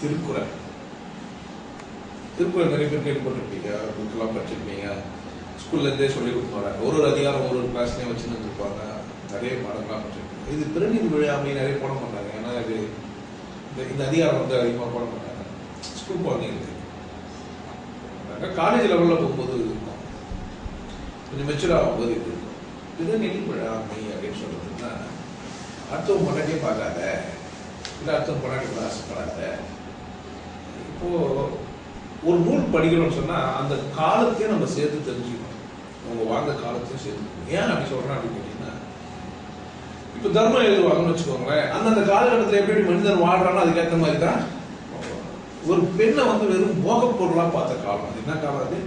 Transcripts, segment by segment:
திருக்குறள். திருக்குறள் நிறைய பேர் கேள்விப்பட்டிருப்பீங்க, புக்கெல்லாம் படிச்சிருப்பீங்க, ஸ்கூல்லேருந்தே சொல்லி கொடுப்பாங்க. ஒரு அதிகாரம் ஒரு கிளாஸ்லேயும் வச்சுன்னு இருப்பாங்க. நிறைய பாடங்கள்லாம் படிச்சிருப்பீங்க. இது பிறநீர் விழாமை நிறைய போட மாட்டாங்க. ஏன்னா இது இந்த அதிகாரம் வந்து அதிகமாக போட மாட்டாங்க. ஸ்கூல் குழந்தைங்களுக்கு காலேஜ் லெவலில் போகும்போது இருக்கும், கொஞ்சம் மெச்சூர் ஆகும்போது இது இருக்கும். பிறநீர் விழாமை அப்படின்னு சொல்றதுன்னா அடுத்தவங்க பொண்டாட்டியே பார்க்காத, இல்லை அடுத்தவங்க பொண்டாட்டி ஆசைப்படாத. இப்போ ஒரு நூல் படிக்கணும்னு சொன்னால் அந்த காலத்தையும் நம்ம சேர்த்து தெரிஞ்சுக்கணும். அவங்க வாழ்ந்த காலத்தையும் சேர்த்து. ஏன் அப்படி சொல்கிறேன் அப்படின்னு கேட்டிங்கன்னா, இப்போ தர்மம் எழுதுவாங்கன்னு வச்சுக்கோங்களேன். அந்தந்த காலகட்டத்தில் எப்படி மனிதன் வாழ்றானோ அதுக்கேற்ற மாதிரி தான். ஒரு பெண்ணை வந்து வெறும் போகப் பொருளாக பார்த்த காலம் அது. என்ன காலம் அது?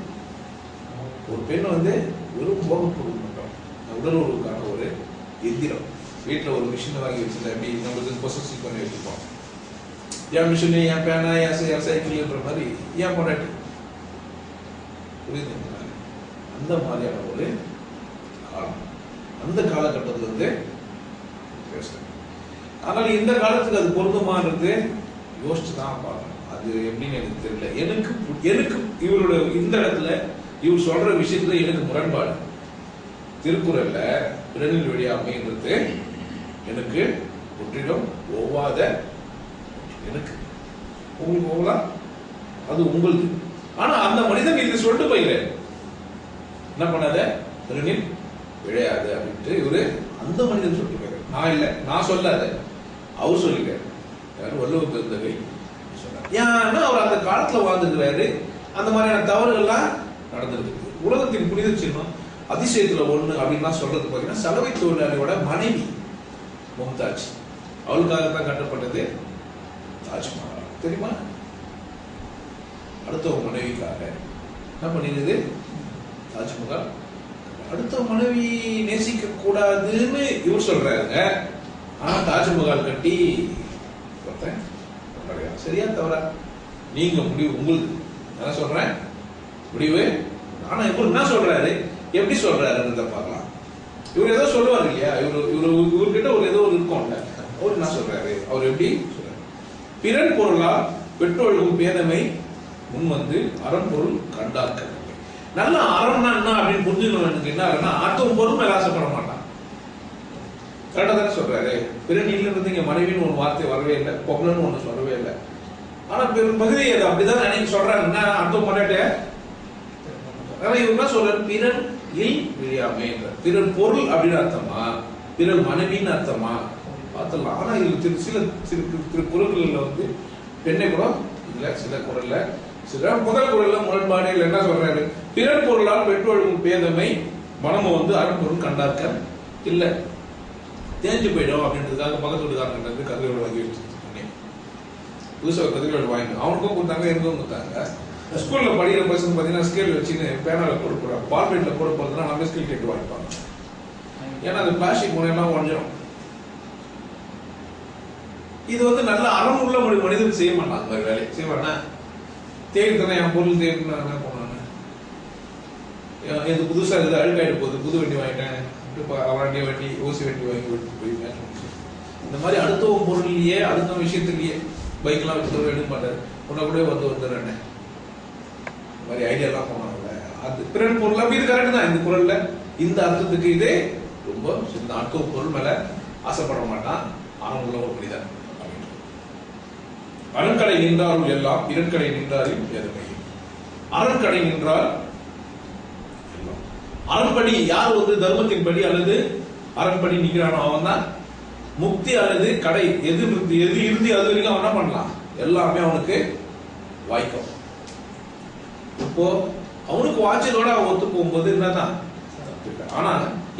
ஒரு பெண்ணை வந்து வெறும் போகப் பொருள் மட்டும், உடல் உறவுக்கான ஒரு எந்திரம். வீட்டில் ஒரு மிஷினை வாங்கி வச்சுருந்தேன், எப்படி நம்மளுக்கு பொசசிவ் பண்ணி வச்சுருப்போம். என் மிஷினு, என் பேனா, என் சைக்கிள்ன்ற மாதிரி ஏன் பொண்டாட்டி. புரியுதுங்களா? அந்த மாதிரியான ஒரு காலம், அந்த காலகட்டத்தில் வந்து பேசுறேன். ஆனால் இந்த காலத்துக்கு அது பொருந்துமானது யோசிச்சு தான் பார்க்கணும். அது எப்படின்னு எனக்கு தெரியல. எனக்கு இவரோட இந்த இடத்துல இவர் சொல்ற விஷயத்துல எனக்கு முரண்பாடு. திருக்குறள்ல பிறநீர் விழாமைன்றது எனக்கு முற்றிலும் ஒவ்வாத. எனக்கு உங்களுக்கு போகலாம், அது உங்களுக்கு. ஆனா அந்த மனிதன் இது சொல்லிட்டு போயிடுறாரு, என்ன பண்ணாத பிறநீர் விழையாது அப்படின்ட்டு இவரு அந்த மனிதன் சொல்லிட்டு போயிடுறாரு. நான் இல்லை, நான் சொல்லாத, அவர் சொல்லிட்டாரு. யாரும் வள்ளுவ பெருந்தகை சொன்னார். ஏன்னா அவர் அந்த காலத்துல வாழ்ந்துக்கிறாரு. அந்த மாதிரியான தவறுகள்லாம் நடந்திருக்கு. உலகத்தின் புனித சின்னம் அதிசயத்துல ஒண்ணு அப்படின்லாம் சொல்றது பாத்தீங்கன்னா, சலவை தொழிலாளியோட மனைவி மும்தாஜ், அவளுக்காகத்தான் கட்டப்பட்டது தாஜ்மஹால். தெரியுமா? அடுத்த மனைவிக்காக என்ன பண்ணிடுது தாஜ்மஹால். அடுத்த மனைவி நேசிக்க கூடாதுன்னு இவர் சொல்றாருங்க. ஆனா தாஜ்மஹால் கட்டி சரியா தவறா நீங்க முடிவு உங்களுக்கு. என்ன சொல்றேன் முடிவு. ஆனா இவர் என்ன சொல்றாரு, எப்படி சொல்றாருன்னு பார்க்கலாம். இவர் ஏதோ சொல்லுவார் இல்லையா, இவர்கிட்ட ஒரு ஏதோ ஒரு இருக்கும்ல. அவர் என்ன சொல்றாரு, அவர் எப்படி சொல்றாரு, பிறன் பொருளால் பெற்றோர்களும் பேதமை முன் வந்து அறம்பொருள் கண்டாக்க. நல்ல அறம்னா என்ன அப்படின்னு புரிஞ்சுக்கணும். என்ன ஆகுனா அடுத்தவங்க பொருள் மேல ஆசைப்பட மாட்டான். கரெக்டா தானே சொல்றாரு. பிறநீர்ல இருந்து இங்க மனைவின்னு ஒரு வார்த்தை வரவே இல்லை, பொங்கல்னு ஒண்ணு சொல்லவே இல்லை. ஆனா பெரும் பகுதி அது அப்படிதான் நினைக்க சொல்றாங்க. என்ன அடுத்தவங்க பொண்டாட்ட இவர் என்ன சொல்றாரு, பிறன் இல் விழியாமை. பிறன் பொருள் அப்படின்னு அர்த்தமா, பிறன் மனைவின்னு அர்த்தமா பார்த்தலாம். ஆனா இது சில பொருள்கள்ல வந்து பெண்ணை கூட இல்ல, சில குரல்ல, சில முதல் குரல்ல முரண்பாடு இல்லை. என்ன சொல்றாரு, பிறன் பொருளால் பெற்றோர்களும் பேதமை மனமும் வந்து அறம்பொருள் கண்டாக்க இல்ல, தேஞ்சு போயிடும் அப்படின்றதுக்காக பக்கத்து வீட்டுக்காரங்க கதிரோடு வாங்கி வச்சு புதுசாக கதிரோடு வாங்கி அவனுக்கும் கொடுத்தாங்க, எனக்கும் கொடுத்தாங்க. ஸ்கூல்ல படிக்கிற பசங்க பாத்தீங்கன்னா ஸ்கேல் வச்சுன்னு பேனால போட போறாங்க, பார்பெட்ல போட போறதுன்னா நம்ம ஸ்கேல் கேட்டு வாங்கிப்பாங்க. ஏன்னா அது பிளாஸ்டிக் முனையெல்லாம் உடஞ்சிடும். இது வந்து நல்ல அறம் உள்ள மனிதன் செய்ய மாட்டான். அந்த மாதிரி வேலை செய்வானா, தேடித்தானே என் பொருள் தேடினா என்ன போனாங்க, இது புதுசா இருக்குது அழுக்காயிட்டு போகுது, புது வண்டி வாங்கிட்டேன், வண்டி வண்டி ஓசி வண்டி வாங்கி போய் இந்த மாதிரி அடுத்தவங்க பொருள்லயே அடுத்த விஷயத்துலயே பைக்லாம் வச்சு எடுக்க மாட்டாரு. உன்ன கூட வந்துடுறேன் இந்த மாதிரி ஐடியாலாம் போனாங்கல்ல. அது பிறன் பொருள் அப்படி இது கரெக்ட் தான். இந்த குரல்ல இந்த அர்த்தத்துக்கு இதே ரொம்ப சின்ன அடுத்த பொருள் மேல ஆசைப்பட மாட்டான். ஆனால் உள்ள ஒரு மனிதன். அரண்கடை நின்றாலும் எல்லாம், இரண்கடை நின்றாலும் எதுவுமே. அரண்கடை நின்றால் அரண்படி யார் வந்து தர்மத்தின் படி அல்லது அரண்படி நிற்கிறானோ அவன் தான் முக்தி அல்லது கடை எது இறுதி அது வரைக்கும் அவன் என்ன பண்ணலாம், எல்லாமே அவனுக்கு வாய்க்கும். இப்போ அவனுக்கு வாய்ச்சலோட அவன் ஒத்து போகும்போது என்னதான். ஆனா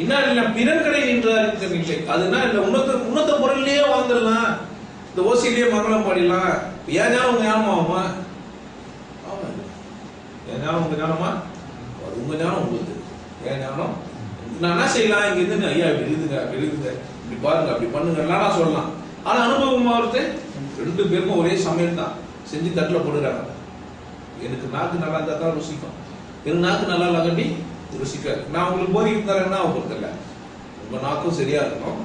என்ன பிறன்கடை நின்றார் இல்லை, அது என்ன இல்லை, உன்னத்த பொருள்லயே வாழ்ந்துடலாம், இந்த ஓசிலேயே மங்களம் பாடிடலாம். ஏன் ஞானம் உங்க ஞானமா ஆகுமா? என் ஞானம் உங்க ஞானமா? உங்க ஞானம் உங்களுக்கு, என் ஞானம். நான் என்ன செய்யலாம், இங்க இருந்து ஐயா விழுதுங்க விழுதுங்க, இப்படி பாருங்க அப்படி பண்ணுங்க நான் சொல்லலாம். ஆனா அனுபவம் ஆகுறது ரெண்டு பேருக்கும் ஒரே சமையல் தான், செஞ்சு தட்டில் போடுறாங்க. எனக்கு நாக்கு நல்லா இருந்தா தான் ருசிக்கும், எனக்கு நாக்கு நல்லா இல்லாட்டி ருசிக்காது. நான் உங்களுக்கு போதிக்கிட்டு தரேன்னா அவங்களுக்கு இல்லை. உங்க நாக்கும் சரியா இருக்கணும்,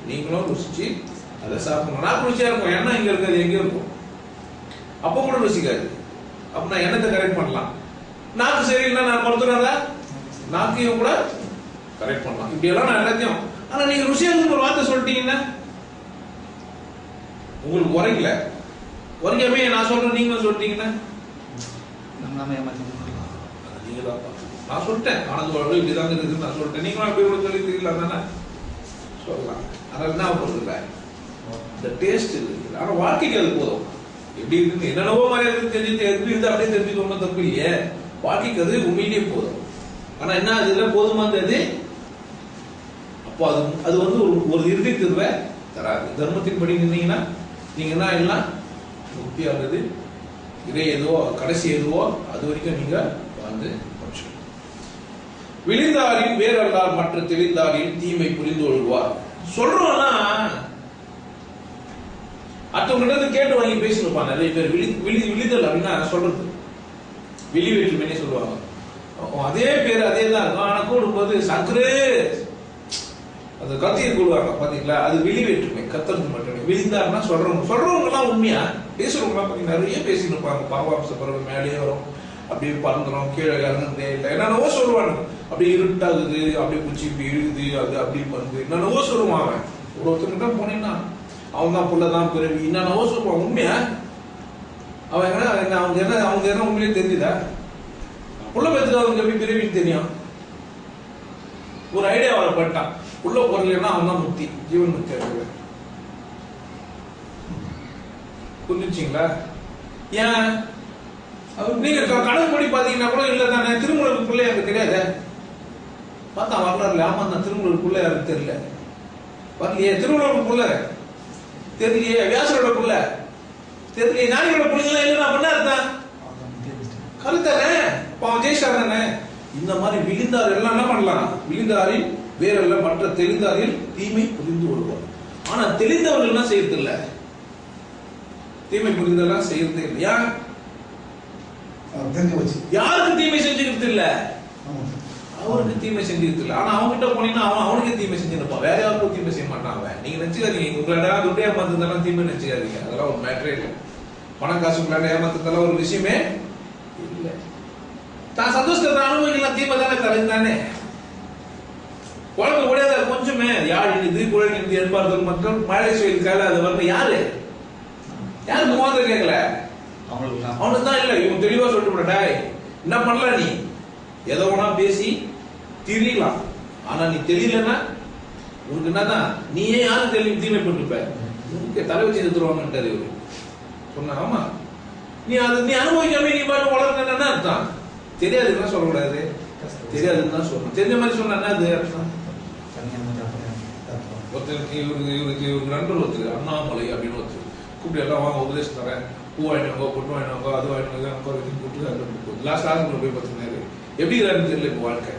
நீங்களும் ருசிச்சு அதை சாப்பிடணும். நாக்கு ருசியா இருக்கும். ஏன்னா இங்க இருக்கிறது எங்கேயும் இருக்கும். அப்ப கூட ருசிக்காது. அப்ப நான் என்னத்தை கரெக்ட் பண்ணலாம்? நாக்கு சரியில்லை நான் மருத்துவரா நாக்கையும் கூட கரெக்ட் பண்ணலாம். இப்படி எல்லாம் நான் எல்லாத்தையும். ஆனா நீங்க ருசியாக ஒரு வார்த்தை சொல்லிட்டீங்கன்னா உங்களுக்கு உரைக்கல, உரைக்காமே நான் சொல்றேன் நீங்களும் சொல்லிட்டீங்கன்னா நீங்களா நான் சொல்லிட்டேன் ஆனந்த வாழ்வு இப்படிதாங்க இருக்குன்னு நான் சொல்லிட்டேன். நீங்களும் அப்படி கூட சொல்லி தெரியல தானே சொல்லலாம். அதனால என்ன பண்றது இந்த டேஸ்ட் இருக்கு. ஆனா வாழ்க்கைக்கு அது போதும். எப்படி இருக்கு என்னென்னவோ மாதிரி இருக்கு தெரிஞ்சு எப்படி இருந்து அப்படியே தெரிஞ்சுக்கணும் தப்பு இல்லையே. வாழ்க்கைக்கு அது உண்மையிலேயே போதும். ஆனா என்ன அதுல போதுமானது? அப்போ அது வந்து ஒரு இறுதி தீர்வை தராது. தர்மத்தின்படி நின்னீங்கன்னா நீங்க என்ன எல்லாம் முக்தி ஆகுது. இறை எதுவோ கடைசி எதுவோ அது வரைக்கும் நீங்க வந்து விழிந்தாரின் வேறல்லார் மற்ற தெளிந்தாரின் தீமை புரிந்து கொள்வார். சொல்றோம்னா அடுத்தவங்க கேட்டு வாங்கி பேசிருப்பாங்க நிறைய பேர். விழிதல் அப்படின்னா சொல்றது வெளி வேற்றுமைனே சொல்லுவாங்க. அதே பேர் அதே தான் இருக்கும். ஆனா கூடும்போது சக்கரே அந்த கத்தியை கூடுவாங்க பாத்தீங்களா, அது வெளி வேற்றுமை. கத்தறது மட்டுமே. விழிந்தாருன்னா சொல்றவங்க எல்லாம் உண்மையா பேசுறவங்க எல்லாம் பாத்தீங்கன்னா நிறைய பேசிட்டு இருப்பாங்க. பாவாம்ச பறவை மேலேயே வரும், அப்படியே பறந்துடும், கீழே இறங்குறதே இல்லை, என்னென்னவோ சொல்லுவாங்க. அப்படியே இருட்டாகுது, அப்படியே குச்சி இப்படி இழுகுது, அது அப்படி பண்ணுது, என்னென்னவோ சொல்லுவான். அவன் ஒருத்தர்கிட்ட போனீங்கன்னா அவன் தான் புள்ளதான் பிறவி என்னென்னவோ சொல்லுவான். உண்மையா அவன் அவங்க என்ன உண்மையிலே தெரிஞ்சுதா? புள்ள பேத்துக்கு அவங்க எப்படி பிறவின்னு தெரியும்? ஒரு ஐடியா அவரை பட்டான். உள்ள பொருள்னா அவன் தான் முக்தி, ஜீவன் முக்தி. புரிஞ்சுச்சிங்களா? ஏன் நீங்க கணக்கு படி பாத்தீங்கன்னா கூட இல்ல தானே. திருமூலருக்கு பிள்ளை எனக்கு தெரியாது பார்த்தா வரலாறுல. ஆமா நான் திருமூலருக்கு பிள்ளை யாருக்கு தெரியல. வரலையே. திருமூலருக்கு பிள்ளை தெரியலையே. வியாசரோட பிள்ளை தெரியலையே. ஞானிகளோட பிள்ளைங்களா இல்ல நான் பண்ண அர்த்தம் கருத்தானே. அவன் ஜெயிச்சார் தானே. இந்த மாதிரி விழுந்தார் எல்லாம் என்ன பண்ணலாம்? விழுந்தாரில் வேறல்ல மற்ற தெளிந்தாரில் தீமை புரிந்து கொள்வார். ஆனா தெளிந்தவர்கள் என்ன செய்யறது இல்ல, தீமை புரிந்தெல்லாம் செய்யறது இல்லையா? யாருக்கு தீமை செஞ்சுக்கிறது இல்ல? அவருக்கு தீமை செஞ்சுக்கிறது இல்ல. ஆனா அவங்க கிட்ட போனீங்கன்னா அவனுக்கு தீமை செஞ்சிருப்பான். வேற யாருக்கும் தீமை செய்ய மாட்டான் அவன். நீங்க நினைச்சுக்காதீங்க உங்களோட துட்டை ஏமாத்துறதெல்லாம் தீமை நினைச்சுக்காதீங்க. அதெல்லாம் ஒரு மேட்டரே இல்லை. பணம் காசு உங்களாட ஏமாத்துறதெல்லாம் ஒரு விஷயமே இல்லை. தான் சந்தோஷத்தை அனுபவிக்கலாம். தீமை தானே தலைந்தானே. குழந்தை கூடாத கொஞ்சமே யார் இது குழந்தை இருந்து எதிர்பார்த்தது மக்கள் மழை செய்திருக்காரு. அது வரல யாரு யாருக்கு மோத கேட்கல, அவனுக்கு தான் இல்ல. இவன் தெளிவா சொல்லிட்டு போடா என்ன பண்ணல, நீ எதை வேணா பேசி தெரியலாம். ஆனா நீ தெரியலன்னா உனக்கு என்னதான் நீயே யாரும் தீமை பண்ணிருப்ப. உனக்கு தலை வச்சு எடுத்துருவாங்கன்றாரு இவரு. சொன்ன ஆமா நீ அனுபவிக்காம நீ பாட்டு வளர்க்கணும்னா அர்த்தம் தெரியாதுன்னா சொல்லக்கூடாது. தெரியாதுன்னு தான் சொல்லணும். தெரிஞ்ச மாதிரி சொன்னா அது அர்த்தம். இவருக்கு நண்பர் ஒருத்தர் அண்ணாமலை அப்படின்னு ஒருத்தர் கூப்பிட்டு எல்லாம் வாங்க உபதேசம் தரேன், பூ வாங்கினாங்க, பொண்ணு வாங்கினாங்க, அது வாங்கினாங்க, கூப்பிட்டு லாஸ்ட் ஆஸ்பத்திரி போய் பார்த்துனாரு. எப்படி இருக்காருன்னு தெரியல. இப்போ வாழ்க்கை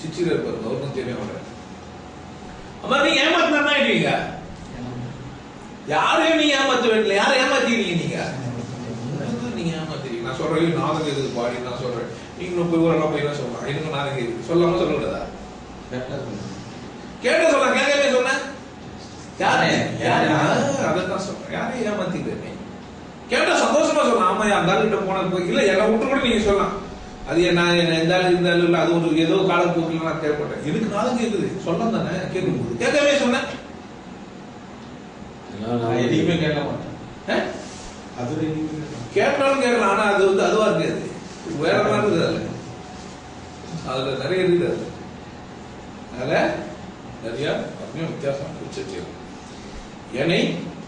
சிச்சில இருப்பாரு, அவருக்கும் தெரியும். அவரை அம்மா நீங்க ஏமாத்தினா ஆயிடுவீங்க. யாரையும் நீங்க ஏமாத்த வேண்டிய, யாரை ஏமாத்திடுவீங்க நீங்க? நீங்க ஏமாத்திடுவீங்க. நான் சொல்றேன் நாதகம் இருக்குது பாடி, நான் சொல்றேன் நீங்களும் போய் ஊரெல்லாம் போய் தான் சொல்லலாம். எனக்கு நாதகம் இருக்குது சொல்லாம சொல்லக்கூடாதா? கேட்ட சொல்ல கேட்கவே சொன்ன அதான் சொல்றேன். யாரையும் ஏமாத்திட்டு கேட்டா சந்தோஷமா சொல்லலாம். ஆமா அந்த ஆளுகிட்ட போன போய் இல்ல எல்லாம் விட்டு கூட நீங்க சொல்லலாம். அது நான் இருந்தாலும் இல்ல அது ஒரு ஏதோ காலப்போக்கில் நான் கேட்பட்டேன். எனக்கு நாளும் கேட்குது சொல்லலாம் தானே. கேட்கும்போது கேட்கவே சொன்னேன். நான் எதையுமே கேட்க மாட்டேன். கேட்டாலும் கேட்கலாம். ஆனா அது வந்து அதுவா இருக்காது, வேற மாதிரி இருக்குது. அதுல நிறைய இருக்குது. அதுல நிறைய வித்தியாசம் வச்சு எனை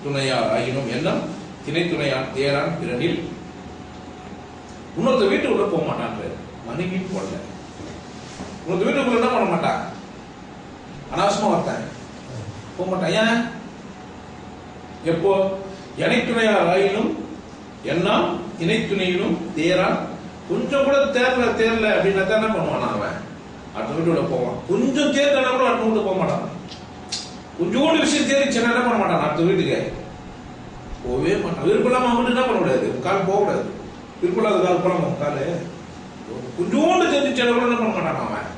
துணையார் ஆயினும் எண்ணம் திணை துணையான் தேரான் பிறனில். இன்னொருத்த வீட்டுக்குள்ள போக மாட்டான். மனைவியும் போடல. இன்னொருத்த வீட்டுக்குள்ள என்ன பண்ண மாட்டான்? அனாவசியமா வரட்டான் போக மாட்டான். ஏன்? எப்போ எனை துணையார் ஆயினும் எண்ணம் திணை துணையிலும் தேரான். கொஞ்சம் கூட தேரல அப்படின்னா தான் என்ன பண்ணுவான்? அவன் அடுத்த வீட்டோட போவான். கொஞ்சம் தேர்தா கூட அடுத்த வீட்டு போக மாட்டான். கொஞ்சோண்டு விஷயம் தேடிச்சுன்னா என்ன பண்ண மாட்டான்? அடுத்த வீட்டுக்கு போவே மாட்டான். விருப்பலாம அவன் என்ன பண்ண கூடாது, கால் போக கூடாது. விருப்பலாத கால் போலாமா காலு? கொஞ்சோண்டு தெரிஞ்சுச்சா கூட என்ன பண்ண மாட்டான் அவன்.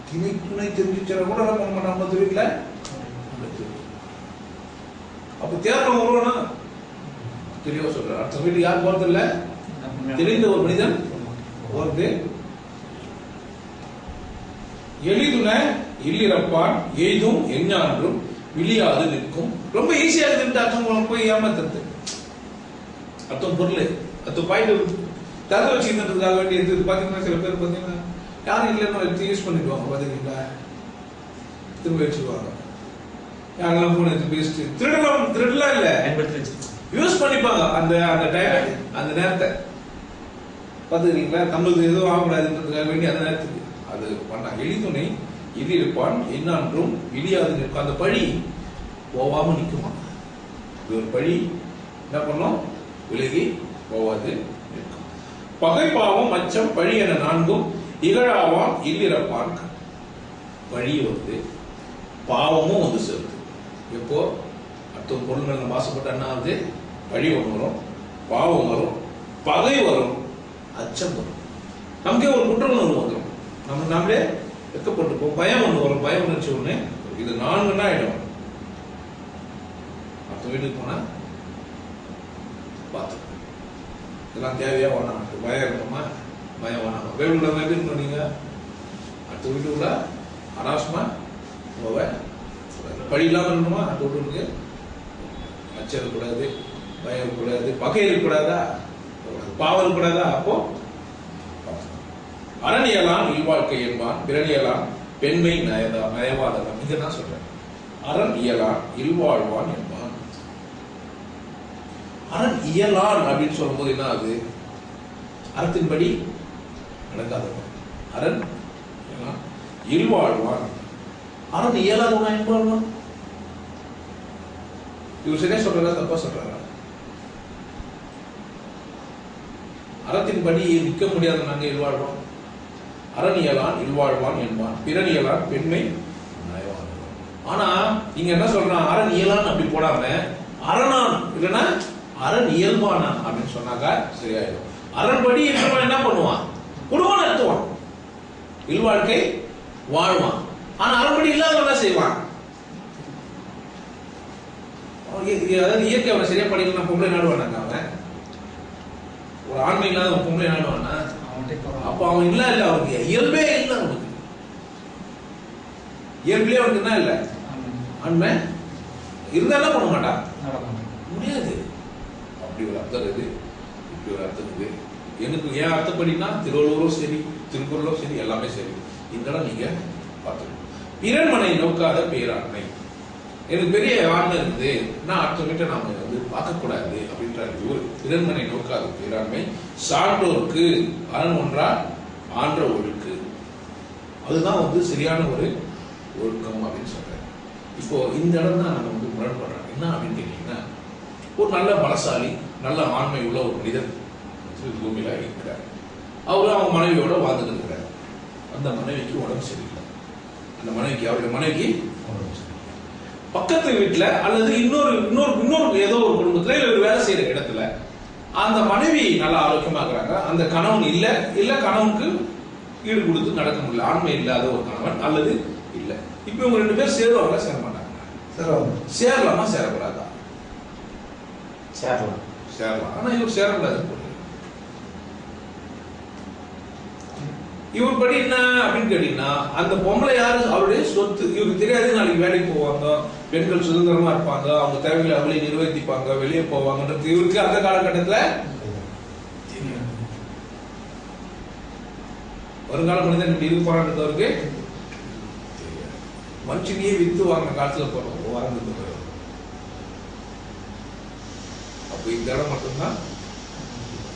திணை துணை தெரிஞ்சுச்சா கூட என்ன பண்ண மாட்டான் அடுத்த வீட்டுல. அப்ப தேர்தல் வருவானா? தெளிவா சொல்றாரு. அடுத்த வீட்டுக்கு யார் போறது இல்ல, தெரிந்த ஒரு மனிதன் போறது. எளிதுன இல்லிறப்பான் எய்தும் எஞ்ஞான்றும் விழியாது நிற்கும். ரொம்ப ஈஸியா இருக்கு அர்த்தம் போய் ஏமாத்துறது. அர்த்தம் பொருள் அர்த்தம் பாயிண்ட் தர வச்சுக்கிறதுக்காக வேண்டியது. பாத்தீங்கன்னா சில பேர் பாத்தீங்கன்னா யாரும் இல்லைன்னு யூஸ் பண்ணிடுவாங்க. பாத்தீங்களா, திரும்ப வச்சுக்குவாங்க. யாரெல்லாம் போன் எடுத்து பேசிட்டு திருடலாம் இல்ல, யூஸ் பண்ணிப்பாங்க அந்த அந்த டைம், அந்த நேரத்தை. பாத்துக்கிறீங்களா, நம்மளுக்கு எதுவும் ஆகக்கூடாதுன்றதுக்காக வேண்டி அந்த நேரத்துக்கு அது பண்ணாங்க. எளிதுணை எதிர்ப்பான் என்னான்றும் இழியாது நிற்கும். அந்த பழி போவாம நிற்குமா? இது ஒரு பழி என்ன பண்ணோம், விலகி போவாது நிற்கும். பகை பாவம் அச்சம் பழி என நான்கும் இகழாவான் இல்லிறப்பான். பழி வந்து பாவமும் வந்து சேருது. எப்போ அடுத்த பொருள் மாசுபட்ட என்ன ஆகுது, பழி ஒன்று வரும், பாவம் வரும், பகை வரும், அச்சம் வரும். நமக்கே ஒரு குற்ற உணர்வு வந்துடும். நம்மளே வெக்கப்பட்டுப்போம். பயம் ஒன்று வரும். பயம் உணர்ச்சி ஒண்ணு. இது 4 ஆயிடும். அடுத்த வீட்டுக்கு போனா பார்த்து இதெல்லாம் தேவையா வேணாம், பயம் இருக்கணுமா, பயம் வேணாமா. வேணுள்ள எப்படி இருக்கணும் நீங்க, அடுத்த வீட்டுக்குள்ள அனாவசியமா போவ பழி இல்லாம இருக்கணுமா, அடுத்த வீட்டுக்கு அச்சம் இருக்கக்கூடாது, பயம் இருக்கக்கூடாது, பகை இருக்கக்கூடாதா, பாவம் இருக்கக்கூடாதா. அப்போ அரணியலான் இல்வாழ்க்கை என்பான் பிறனியலான் பெண்மை நயவாதகம். இங்க நான் சொல்றேன், அரண் இயலான் இல்வாழ்வான் என்பான். அரண் இயலான் அப்படின்னு சொல்லும் போது என்ன ஆகுது, அறத்தின்படி நடக்காதவன். அரண் இல்வாழ்வான். அரண் இயலாதவனா என்பான். இவர் சரியா சொல்றதா தப்பா சொல்றாரா? அறத்தின்படி நிற்க முடியாத நாங்க இல்வாழ்வோம். அரணியலான் இல்வாழ்வான் என்பான் பிறனியலான் பெண்மை நயவாதகம். ஆனா இங்க என்ன சொல்றான், அரண் இயலான் அப்படி போடாம அரணான் இல்லைன்னா அரண் இயல்பானான் அப்படின்னு சொன்னாக்கா சரியாயிடும். அரண்படி இருக்கிறவன் என்ன பண்ணுவான், குடும்பம் நடத்துவான், இல்வாழ்க்கை வாழ்வான். ஆனா அரண்படி இல்லாதவன் என்ன செய்வான், அதாவது இயற்கை அவனை சரியா படிக்கலாம். பொம்பளை நாடுவானாங்க, அவன் ஒரு ஆண்மை இல்லாத பொம்பளை நாடுவானா, அப்ப அவன் இல்ல இல்ல, அவனுக்கு இயல்பே இல்லை. அவனுக்கு இயல்பே அவனுக்கு என்ன இல்ல, ஆண்மை இருந்தா என்ன பண்ண மாட்டான், முடியாது. அப்படி ஒரு அர்த்தம் இது, இப்படி ஒரு அர்த்தம் இது. எனக்கு ஏன் அர்த்தப்படினா திருவள்ளுவரும் சரி திருக்குறளும் சரி எல்லாமே சரி. இதெல்லாம் நீங்க பார்த்துக்கணும். பிறன்மனை நோக்காத பேராண்மை. எனக்கு பெரிய ஆண்மை இருக்குது, நான் அடுத்தவங்கிட்ட நாம வந்து பார்க்கக்கூடாது அப்படின்றாரு. பிறன்மனை நோக்காத பேராண்மை சான்றோருக்கு அரண் ஒன்றா ஆன்ற ஒழுக்கு. அதுதான் வந்து சரியான ஒரு ஒழுக்கம் அப்படின்னு சொல்றேன். இப்போ இந்த இடம் தான் நம்ம வந்து முரண்படுறாங்க. என்ன அப்படின்னு கேட்டீங்கன்னா, ஒரு நல்ல பலசாலி நல்ல ஆண்மை உள்ள ஒரு மனிதன் பூமியில இருக்கிறார். அவரு அவங்க மனைவியோட வாழ்ந்துட்டு இருக்கிறார். அந்த மனைவிக்கு உடம்பு சரியில்லை. அந்த மனைவிக்கு அவருடைய மனைவிக்கு உடம்பு சரியில்லை. பக்கத்து வீட்டுல அல்லது இன்னொரு ஏதோ ஒரு குடும்பத்துல இல்ல ஒரு வேலை செய்யற இடத்துல அந்த மனைவி நல்லா ஆரோக்கியமா இருக்கிறாங்க. அந்த கணவன் இல்ல கணவனுக்கு ஈடு கொடுத்து நடக்க முடியல, ஆண்மை இல்லாத ஒரு கணவன் அல்லது இல்ல. இப்ப இவங்க 2 பேர் சேருவாங்க சேர மாட்டாங்க, சேரலாமா சேரக்கூடாதா? சேரலாம். ஆனா இவர் சேரக்கூடாது. இவர் படி என்ன அப்படின்னு கேட்டீங்கன்னா, அந்த பொம்பளை யாரு, அவருடைய சொத்து. இவருக்கு தெரியாது நாளைக்கு வேலைக்கு போவாங்க, பெண்கள் சுதந்திரமா இருப்பாங்க, அவங்க தேவைகளை அவங்களே நிர்வகிப்பாங்க, வெளியே போவாங்கன்றது இவருக்கு அந்த காலகட்டத்துல வருங்கால மனிதன் இப்படி இது போறான்றது அவருக்கு மனுஷனையே வித்து வாங்க காலத்துல போறோம் வாழ்ந்து. அப்ப இந்த இடம் மட்டும்தான்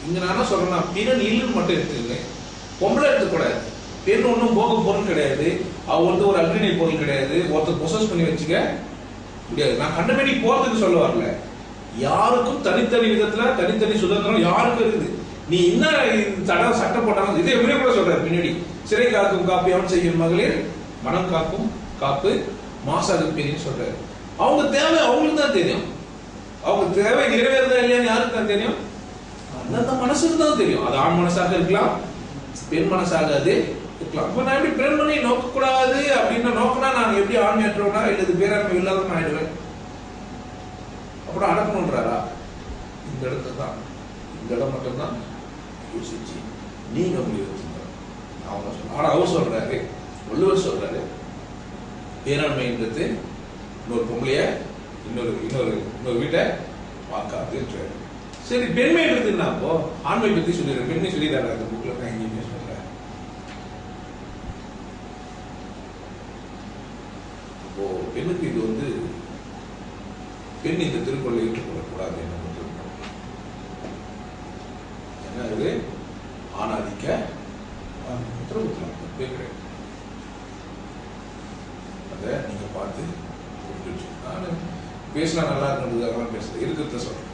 இங்க நான் என்ன சொல்றேன்னா, பிறன் இல்லு மட்டும் எடுத்துக்கங்க, பொம்பளை எடுத்துக்கூடாது. பெண் ஒன்றும் போக பொருள் கிடையாது, அவ வந்து ஒரு அக்ரிணை பொருள் கிடையாது, ஒருத்தர் பொசஸ் பண்ணி வச்சுக்க முடியாது. நான் கண்டபடி போறதுக்கு சொல்ல வரல, யாருக்கும் தனித்தனி விதத்துல தனித்தனி சுதந்திரம் யாருக்கும் இருக்குது. நீ என்ன தடவை சட்டம் போட்டாலும் இதே இவரே கூட சொல்றாரு பின்னாடி, சிறை காக்கும் காப்பு அவன் செய்யும் மகளிர் மனம் காக்கும் காப்பு மாசாது பெரியன்னு சொல்றாரு. அவங்க தேவை அவங்களுக்கு தான் தெரியும், அவங்க தேவை நிறைவேறதா இல்லையான்னு யாருக்கு தான் தெரியும், அந்த மனசுக்கு தான் தெரியும். அது ஆண் மனசாக இருக்கலாம், பெண் மனசாக அது இருக்கலாம். இப்ப நான் எப்படி பெண்மணி நோக்கக்கூடாது அப்படின்னு நோக்கினா நான் எப்படி ஆண்மையற்றவனா இல்லது பேராண்மை இல்லாதவன் ஆயிடுவேன். அப்புறம் அடக்கணும்ன்றாரா? இந்த இடத்துல தான், இந்த இடம் மட்டும்தான் யோசிச்சு நீங்க முடிவு. அவங்க சொல்ல, ஆனா அவர் சொல்றாரு, வள்ளுவர் சொல்றாரு, பேராண்மைன்றது இன்னொரு பொம்பளைய இன்னொரு இன்னொரு இன்னொரு வீட்டை பார்க்காதுன்றாரு. சரி, பெண்மைன்றது என்ன? அப்போ ஆண்மை பத்தி சொல்லிடுறேன், பெண்மை சொல்லிடுறாரு அந்த புக்ல தான் எங்கேயுமே சொல்றேன். அப்போ பெண்ணுக்கு இது வந்து பெண் இந்த திருக்குறளை ஏற்றுக்கொள்ளக்கூடாது என்ன இது ஆணாதிக்க கிடையாது. அதை நீங்க பார்த்து நான் பேசினா நல்லா இருக்கிறதுக்காக பேசுறேன், இருக்கிறத சொல்றேன்.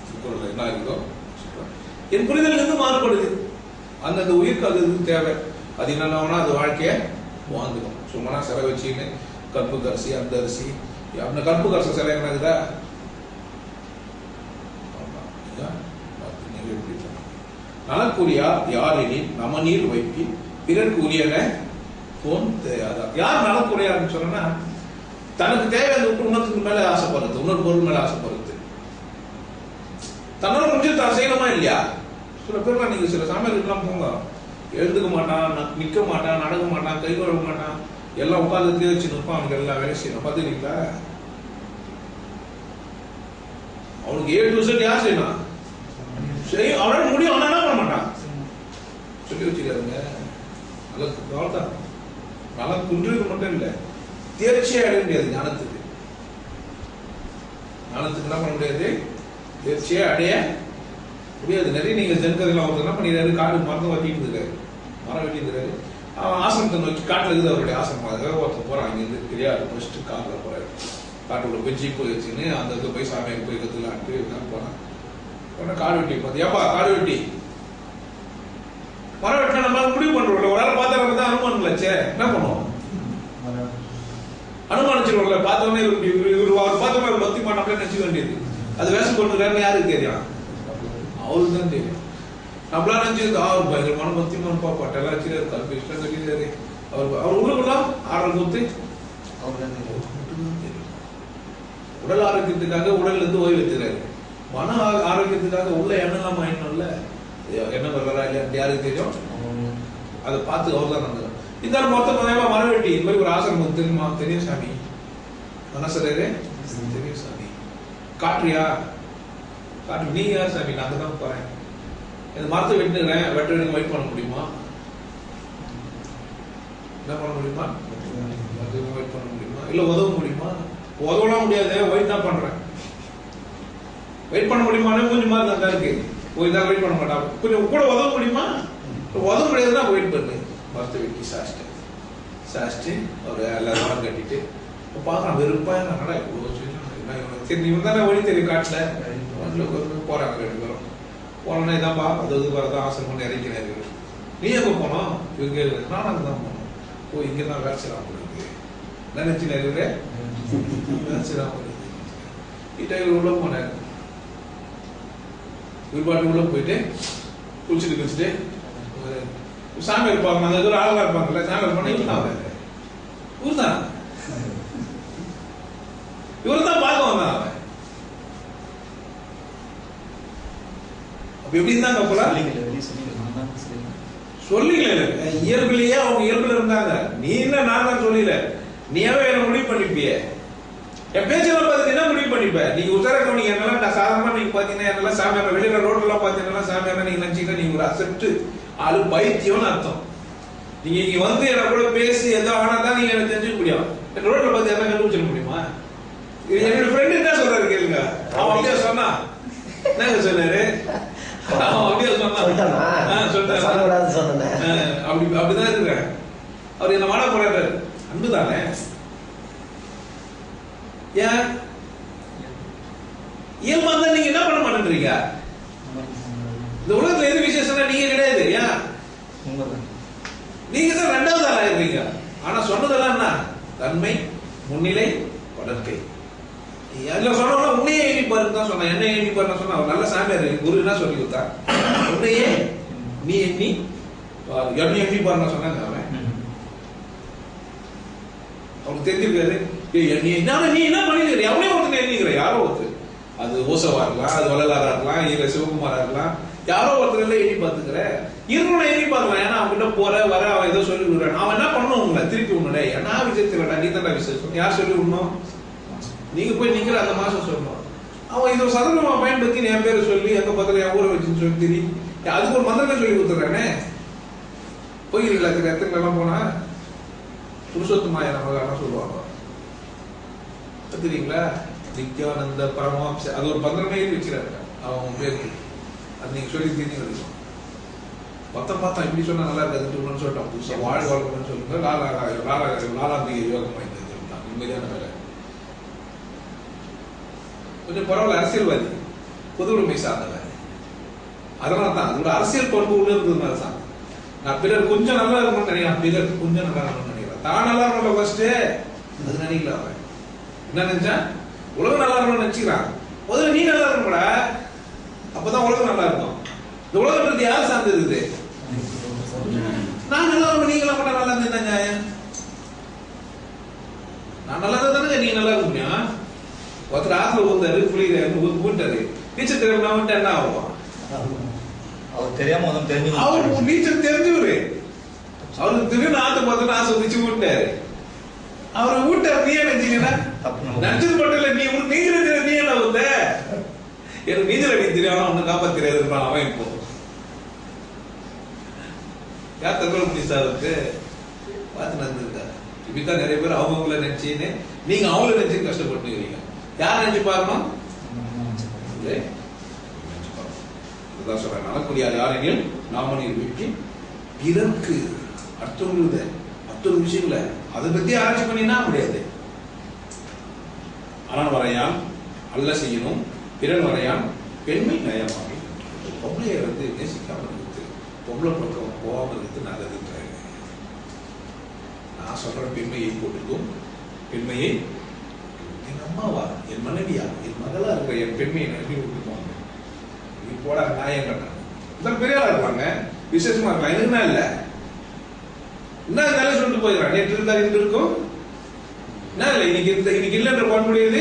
திருக்குறள் என்ன இருக்குதோ சொல்றேன். என் புரிதல் இருந்து மாறுபடுது. அந்தந்த உயிருக்கு அது தேவை. அது என்னன்னா அது வாழ்க்கைய வாழ்ந்துடும். சும்மா சிலை வச்சுன்னு கற்பு கரிசி அந்த அரிசி அந்த கற்பு கரிசி சிலை என்னதுதா நலக்குரியார் யாரெனில் நமநீர் வைப்பி பிறர்க்கு உரியன தோன் தேயாதார். யார் நலக்குரியார்னு சொன்னா தனக்கு தேவையான இன்னொருத்துக்கு மேல ஆசைப்படுறது, இன்னொரு பொருள் மேல ஆசைப்படுறது. தன்னால முடிஞ்சு தான் செய்யணுமா இல்லையா? சில பேர்லாம் நீங்க சில சாமியார்களுக்கெல்லாம் போங்க, எழுதுக்க மாட்டான், நிக்க மாட்டான், நடக்க மாட்டான், கை கழுவ மாட்டான், எல்லாம் உட்கார்ந்து வச்சு நிற்பான். அவனுக்கு எல்லாம் வேலை செய்யணும். பார்த்துக்கிறீங்களா? அவனுக்கு A to Z யார் செய்யணும்? சரி, அவனால முடியும். அவனா என்ன பண்ண மாட்டான்? சொல்லி வச்சுக்காருங்க. அவ்வளவுதான். நல்லா குன்றது மட்டும் இல்ல, தேர்ச்சியை அடைய முடியாது. ஞானத்துக்கு என்ன பண்ண முடியாது? தேர்ச்சியை அடைய முடியாது. நிறைய நீங்க ஜென்கதெல்லாம் அவர் என்ன பண்ணிடுறாரு, காடு மரம் வெட்டிட்டு இருக்காரு, மரம் வெட்டிட்டு இருக்காரு. அவன் ஆசிரமத்தை நோக்கி காட்டுல இருக்குது அவருடைய ஆசிரமம். ஒருத்தர் போறான், இங்கிருந்து தெரியாது, ஃபர்ஸ்ட் காட்டுல போறாரு. காட்டுக்குள்ள போய் ஜீப்பு வச்சுன்னு அந்த போய் சாமியார் போய் கத்துலான்ட்டு போறான். காடு வெட்டி பார்த்து, ஏப்பா காடு வெட்டி மரம் வெட்டினா நம்ம முடிவு பண்றோம்ல, ஒரு ஆள் பார்த்தா தான் அனுமானம் இல்லச்சே, என்ன பண்ணுவோம்? அனுமானிச்சிருவோம்ல. பார்த்தோன்னே அவர் பார்த்தோம்னா பக்தி பண்ண நினைச்சுக்க வேண்டியது. அது வேஷம் கொண்டு யாருக்கு தெரியும்? அவருக்கு தான் தெரியும். நம்மளா நினைச்சு அவர் பயங்கரமான பக்திமான் பாட்டெல்லாம் வச்சுக்காரு, கல்வி இஷ்டம் கட்டிடுறாரு. அவர் உள்ளுக்குள்ள ஆர்டர் கொடுத்து உடல் ஆரோக்கியத்துக்காக உடல்ல இருந்து ஓய்வு எடுத்துறாரு. மன ஆரோக்கியத்துக்காக உள்ள எண்ணெல்லாம் வாங்கினோம்ல, என்ன வர்றா இல்லையா யாருக்கு தெரியும்? அதை பார்த்து அவர் தான் நடந்தது. இந்த மொத்தம் மரம் வெட்டி இந்த மாதிரி ஒரு ஆசிரமம் தெரியுமா? தெரியும் சாமி. மனசரே தெரியும் சாமி. காட்டுறியா? காட்டு. நீ யார் சாமி? நான் அங்கதான் போறேன். இந்த மரத்தை வெட்டுறேன், வெட்ட வெயிட் பண்ண முடியுமா? என்ன பண்ண முடியுமா? வெயிட் பண்ண முடியுமா? இல்ல உதவ முடியுமா? உதவலாம் முடியாது, வெயிட் தான் பண்றேன். வெயிட் பண்ண முடியுமானே கொஞ்சம் மாதிரி நல்லா இருக்கு. போய் தான் வெயிட் பண்ண மாட்டான். கொஞ்சம் கூட உதவ முடியுமா? உதவ முடியாதுன்னா வெயிட் பண்ணு. மரத்தை வெட்டி சாஸ்ட்டு ஒரு எல்லாரும் கட்டிட்டு பாக்குறான். வெறுப்பா என்னடா இவ்வளவு சரி, இவன் தானே வழி தெரியும் காட்டுல போறாங்க. ரெண்டு பேரும் போனோம்னா இதான்ப்பா அது வரதான் ஆசிரமம் இறக்கிறாரு. நீ எங்க போனோம்? இவங்க நான் அங்கதான் போனோம். ஓ, இங்கதான் வேலை செய்யலாம் போயிருக்கு நினைச்சு நிறைய வேலை செய்யலாம் போயிருக்கு. கிட்ட உள்ள போனாரு. இவ்பாட்டு உள்ள போயிட்டு குளிச்சுட்டு சாமி இருப்பாங்க. அந்த ஒரு ஆளா இருப்பாங்கல்ல, சாமி இருப்பாங்க. இவர்தான் இவர்தான் பார்க்க வந்தான். அவன் அப்ப எப்படி இருந்தாங்க போல சொல்லிக்கல. இயல்புலயே அவங்க இயல்புல இருந்தாங்க. நீ என்ன நான் தான் சொல்லல, நீயாவே என்ன முடிவு பண்ணிப்பிய. என் பேச்செல்லாம் பார்த்துட்டு என்ன முடிவு பண்ணிப்ப? நீங்க உத்தரக்க நீங்க என்னெல்லாம் நான் சாதாரணமா நீங்க பாத்தீங்கன்னா என்னெல்லாம் சாமியார் வெளியில ரோட்ல எல்லாம் பாத்தீங்கன்னா சாமியார் நீங்க நினைச்சீங்கன்னா நீங்க ஒரு அசெப்ட் ஆளு பைத்தியம்னு அர்த்தம். நீங்க இங்க வந்து என்ன கூட பேசி எதோ ஆனாதான் நீங்க எனக்கு தெரிஞ்சுக்க முடியும். ரோட்ல பார்த்து எல்லாம் கண்டுபிடிச்சிட முடியுமா? என்னோட ஃப்ரெண்ட் என்ன சொல்றாரு கேளுங்க. அவன் அப்படியே சொன்னா என்ன சொன்னாரு? அவன் அப்படியே சொன்னா அப்படிதான் இருக்கிறேன். அவர் என்ன வாட போறாரு. அன்புதானே? ஏன் இயல்பா தான் நீங்க என்ன பண்ண மாட்டேன்றீங்க? இந்த உலகத்துல எது விசேஷம்னா நீங்க கிடையாது. ஏன் நீங்க தான் ரெண்டாவது ஆளா இருக்கீங்க. ஆனா சொன்னதெல்லாம் என்ன? தன்மை, முன்னிலை, வளர்க்கை. அதுல சொன்ன உன்னையே எண்ணி பாருன்னு தான் சொன்ன. என்ன எண்ணி பாருன்னு சொன்னா அவர் நல்ல சாமியார் குரு என்ன சொல்லி கொடுத்தா? உன்னையே நீ எண்ணி என்ன எண்ணி பாருன்னு சொன்னாங்க. அவன் அவனுக்கு தெரிஞ்சிருக்காரு. நீ என்ன பண்ணிருக்க? அவனே ஒருத்தர் எண்ணிக்கிற யாரோ ஒருத்தர் அது ஓசவா இருக்கலாம், அது வள்ளலாரா இருக்கலாம், இல்ல சிவகுமாரா இருக்கலாம், யாரோ ஒருத்தர் எண்ணி பாத்துக்கிற இருவனை எண்ணி பார்க்கலாம். ஏன்னா அவன் கிட்ட போற வர அவன் ஏதோ சொல்லி விடுறான். அவன் என்ன பண்ணும் உங்களை திருப்பி உன்னடே ஏன்னா விஜயத்திலடா நீ தான்டா விசேஷம் யார் சொல்லி விடணும்? நீங்க போய் நிக்கிற அந்த மாசம் சொல்லணும். அவன் இது சதவீதமா பயன்படுத்தி என் பேரை சொல்லி எங்க பக்கத்துல என் ஊரை வச்சுன்னு சொல்லி தெரியும். அதுக்கு ஒரு மந்திரத்தை சொல்லி கொடுத்துறானே. போயிருக்கீங்களா இடத்துல எல்லாம் போனா புருஷோத்தமாய நமக்கு சொல்லுவாங்க தெரியுங்களா? நித்யானந்த பரமாம்ச அது ஒரு மந்திரமே வச்சுக்கிறாங்க அவன் பேருக்கு. அது நீங்க சொல்லி தெரிஞ்சு மொத்தம் பார்த்தா இப்படி சொன்னா நல்லா இருக்காது சொல்லிட்டான். புதுசா வாழ் வாழ்க்கணும்னு சொல்லுங்க. லாலாம்பிகை யோகம் வாய்ந்தது சொல்லிட்டான். நிம்மதியான வேலை கொஞ்சம் பரவாயில்ல. அரசியல்வாதி பொது உரிமை சார்ந்தவன். அதனால தான் அதோட அரசியல் பண்பு உள்ள இருந்ததுனால தான் நான் பிறர் கொஞ்சம் நல்லா இருக்கணும்னு நினைக்கிறேன். பிறர் கொஞ்சம் நல்லா இருக்கணும்னு நினைக்கிறேன். தான் நல்லா இருக்கணும் ஃபர்ஸ்ட் அது நினைக்கல. அவன் என்ன நினைச்சா உலகம் நல்லா இருக்கணும்னு நினைச்சுக்கிறான். முதல்ல நீ நல்லா இருக்கணும்டா, அப்பதான் உலகம் நல்லா இருக்கும். இந்த உலகத்துக்கு யார் சார்ந்தது? நான் நல்லா இருக்கும் நீங்களா பண்ண நல்லா இருந்தா நியாயம். நான் நல்லா இருந்தா தானே நீங்க நல்லா இருப்பீங்க. ஒருத்தர் ஆத்துல ஊந்தாரு புளியில ஊட்டாரு நீச்சல் தெரியாம வந்துட்டு என்ன ஆகும்? அவர் தெரியாம அவர் நீச்சல் தெரிஞ்சவரு. அவருக்கு திடீர்னு ஆத்த பார்த்து ஆசை வந்துச்சு ஊட்டாரு. அவரை ஊட்டாரு. நீ நினைச்சீங்கன்னா நஞ்சது மட்டும் இல்ல, நீ நீச்சல் தெரியாது. நீ என்ன ஊத்த எனக்கு நீச்சல் அடி தெரியாம அவனை காப்பாத்த தெரியாது. அவன் இப்போ யார் தகவல் முடிச்சாருக்கு பார்த்து நடந்திருக்காரு. இப்படித்தான் நிறைய பேர் அவங்கள நினைச்சீன்னு நீங்க அவங்கள நினைச்சு கஷ்டப்பட்டுக்கிறீங்க. யார் நினைச்சு பார்க்கணும்? இதுதான் சொல்றேன். நடக்கூடியார் யாரெனில் நாமனில் வீட்டி பிறர்க்கு அடுத்த விஷயங்கள அதை பத்தி ஆராய்ச்சி பண்ணினா முடியாது. அரண் வரையான் அல்ல செய்யணும், பிறன் வரையான் பெண்மை நயமாக. பொம்பளைய நேசிக்காம இருக்குது, பொம்பளை பக்கம் போகாம இருக்குது நல்லதுன்றாங்க. நான் சொல்றேன் பெண்மையை போட்டுக்கும். பெண்மையை என் அம்மாவா, என் மனைவியா, என் மகளா இருக்கிற என் பெண்மையை நம்பி விட்டுக்குவாங்க. நீ போட நியாயம் கட்டாங்க பெரியாரா இருப்பாங்க, விசேஷமா இருக்கலாம். எனக்குன்னா இல்ல என்ன இருந்தாலும் சொல்லிட்டு போயிடறான். நேற்று இருந்தா இன்று இருக்கும் என்ன இல்லை இன்னைக்கு இல்லைன்ற போட முடியாது.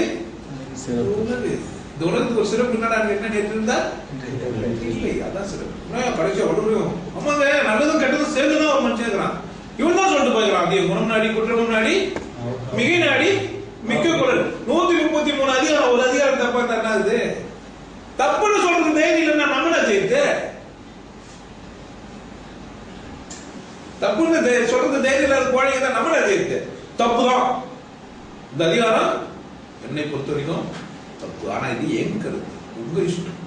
இந்த உலகத்துக்கு ஒரு சிறப்பு என்னடா என்ன நேற்று இருந்தா இல்லை. அதான் சிறப்பு. கடைசியா உடம்பும் ஆமாங்க நல்லதும் கெட்டதும் சேர்ந்துதான் ஒரு மனுஷன் இருக்கிறான். இவன் தான் சொல்லிட்டு போயிருக்கான். அதே குணம் நாடி குற்றம் நாடி மிகை நாடி மிக்க குரல் 133 அதிகாரம். ஒரு அதிகாரம் தப்பா தராது. தப்புன்னு சொல்றது தைரியம் இல்லைன்னா நம்மளா செய்யுது. தப்புன்னு சொல்றது தைரியம் இல்லாத குழந்தைங்க தான் நம்மளா செய்யுது. தப்புதான் இந்த அதிகாரம் என்னை பொறுத்த வரைக்கும் தப்பு. ஆனா இது என் கருத்து, உங்க இஷ்டம்.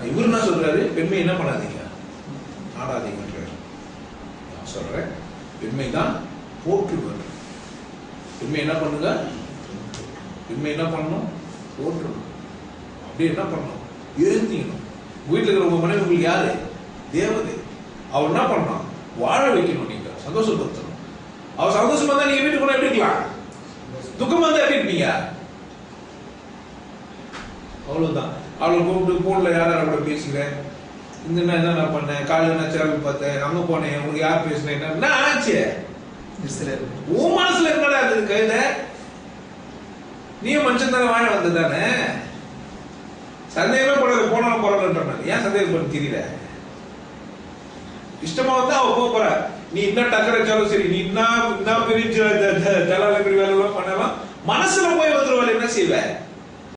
இவரு என்ன சொல்றாரு? பெண்மை என்ன பண்ணாதீங்க, ஆடாதீங்கன்றாரு. நான் சொல்றேன் பெண்மை தான் போற்றுவது. பெண்மை என்ன பண்ணுங்க? பெண்மை என்ன பண்ணணும்? போற்றணும். அப்படி என்ன பண்ணணும்? எழுந்திக்கணும். வீட்டுல இருக்கிற உங்க மனைவி உங்களுக்கு யாரு? தேவதை. அவர் என்ன பண்ணணும்? வாழ வைக்கணும். நீங்க சந்தோஷப்படுத்தணும். அவர் சந்தோஷமா தான் நீங்க வீட்டுக்கு போனா எப்படி இருக்கலாம்? துக்கம் வந்து எப்படி இருப்பீங்க? அவ்வளவுதான். அவளை கூப்பிட்டு போன்ல யாரும் கூட பேசுகிறேன், இந்த என்ன பண்ணேன், காலையில் நான் சேனல் பார்த்தேன், அங்க போனேன், உங்களுக்கு யார் பேசினேன், என்ன ஆச்சு? உன் மனசுல என்னடா இருக்கு கையில? நீயும் மனுஷன் தானே, வாழ வந்த தானே. சந்தேகமே போடாது. போனாலும் போறான்னு ஏன் சந்தேகம் பண்ணி தெரியல? இஷ்டமா வந்து அவ போற. நீ இன்னும் டக்கர் வச்சாலும் சரி, நீ இன்னும் பெரிய ஜலாலி வேலை எல்லாம் பண்ணலாம், மனசுல போய் வந்துருவாள். என்ன செய்வ?